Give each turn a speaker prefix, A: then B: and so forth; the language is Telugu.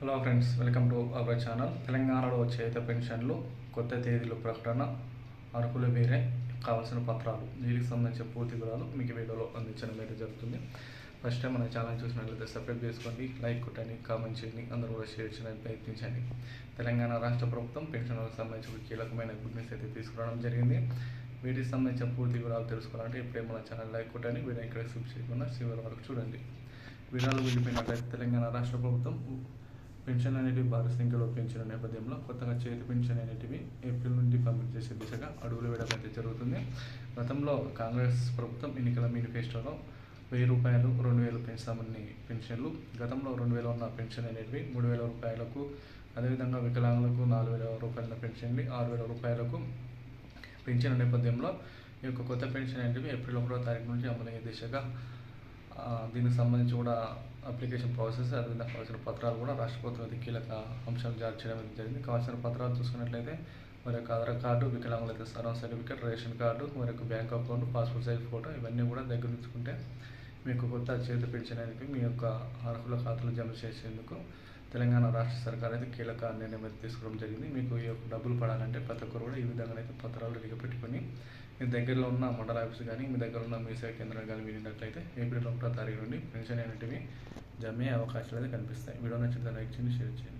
A: Hello friends, welcome to our channel. తెలంగాణలో వచ్చే పెన్షన్లు కొత్త తేదీలు ప్రకటన, అర్హులు వేరే, కావాల్సిన పత్రాలు, దీనికి సంబంధించిన పూర్తి వివరాలు మీకు వీడియోలో అందించడం అయితే జరుగుతుంది. ఫస్ట్ టైం మన ఛానల్ చూసినట్లయితే సబ్స్క్రైబ్ చేసుకోండి, లైక్ కొట్టండి, కామెంట్ చేయండి, అందరూ కూడా షేర్ చేయడానికి ప్రయత్నించండి. తెలంగాణ రాష్ట్ర ప్రభుత్వం పెన్షన్లకు సంబంధించి కీలకమైన గుడ్ న్యూస్ అయితే తీసుకురావడం జరిగింది. వీటికి సంబంధించిన పూర్తి వివరాలు తెలుసుకోవాలంటే ఇప్పుడే మన ఛానల్ లైక్ కొట్టండి, వీడియో ఇక్కడ స్కిప్ చేయకుండా చివరి వరకు చూడండి. వివరాలు వెళ్ళిపోయినట్లయితే తెలంగాణ రాష్ట్ర ప్రభుత్వం పెన్షన్ అనేటివి భారీ సంఖ్యలో పెంచిన నేపథ్యంలో కొత్తగా చేతి పెన్షన్ అనేటివి ఏప్రిల్ నుండి పంపిణీ చేసే దిశగా అడుగులు వేయడం అయితే జరుగుతుంది. గతంలో కాంగ్రెస్ ప్రభుత్వం ఎన్నికల మేనిఫెస్టోలో 1000 రూపాయలు 2000 పెంచామని పెన్షన్లు, గతంలో 2000 ఉన్న పెన్షన్ అనేటివి 3000 రూపాయలకు, అదేవిధంగా వికలాంగులకు 4000 రూపాయల పెన్షన్లు 6000 రూపాయలకు పెంచిన నేపథ్యంలో ఈ యొక్క కొత్త పెన్షన్ అనేటివి ఏప్రిల్ 1వ తారీఖు నుంచి అమలయ్యే దిశగా దీనికి సంబంధించి కూడా అప్లికేషన్ ప్రాసెస్, అదేవిధంగా కావాల్సిన పత్రాలు కూడా రాష్ట్ర ప్రభుత్వం అయితే కీలక అంశాలు జారీ చేయడం జరిగింది. కావాల్సిన పత్రాలు చూసుకున్నట్లయితే మరి యొక్క ఆధార్ కార్డు, వికలాంగులైతే సర్వ సర్టిఫికేట్, రేషన్ కార్డు, మరి యొక్క bank account, passport size photo, ఇవన్నీ కూడా దగ్గర ఉంచుకుంటే మీకు కొత్త చేతి పెన్షన్ అనేది మీ యొక్క అర్హుల ఖాతాలో జమ చేసేందుకు తెలంగాణ రాష్ట్ర సర్కార్ అయితే కీలక నిర్ణయం అయితే తీసుకోవడం జరిగింది. మీకు ఈ యొక్క డబ్బులు పడాలంటే ప్రతి ఒక్కరు కూడా ఈ విధంగా అయితే పత్రాలు రెడీగా పెట్టుకొని మీ దగ్గరలో ఉన్న మండల ఆఫీస్ కానీ మీ దగ్గర ఉన్న మీ సేవా కేంద్రాలు కానీ వెళ్ళినట్లయితే ఏప్రిల్ 1వ తారీఖు నుండి పెన్షన్ అనేటివి జమ అయ్యే అవకాశాలు అయితే కనిపిస్తాయి. వీడియో నచ్చితే లైక్ చేయండి, షేర్ చేయండి.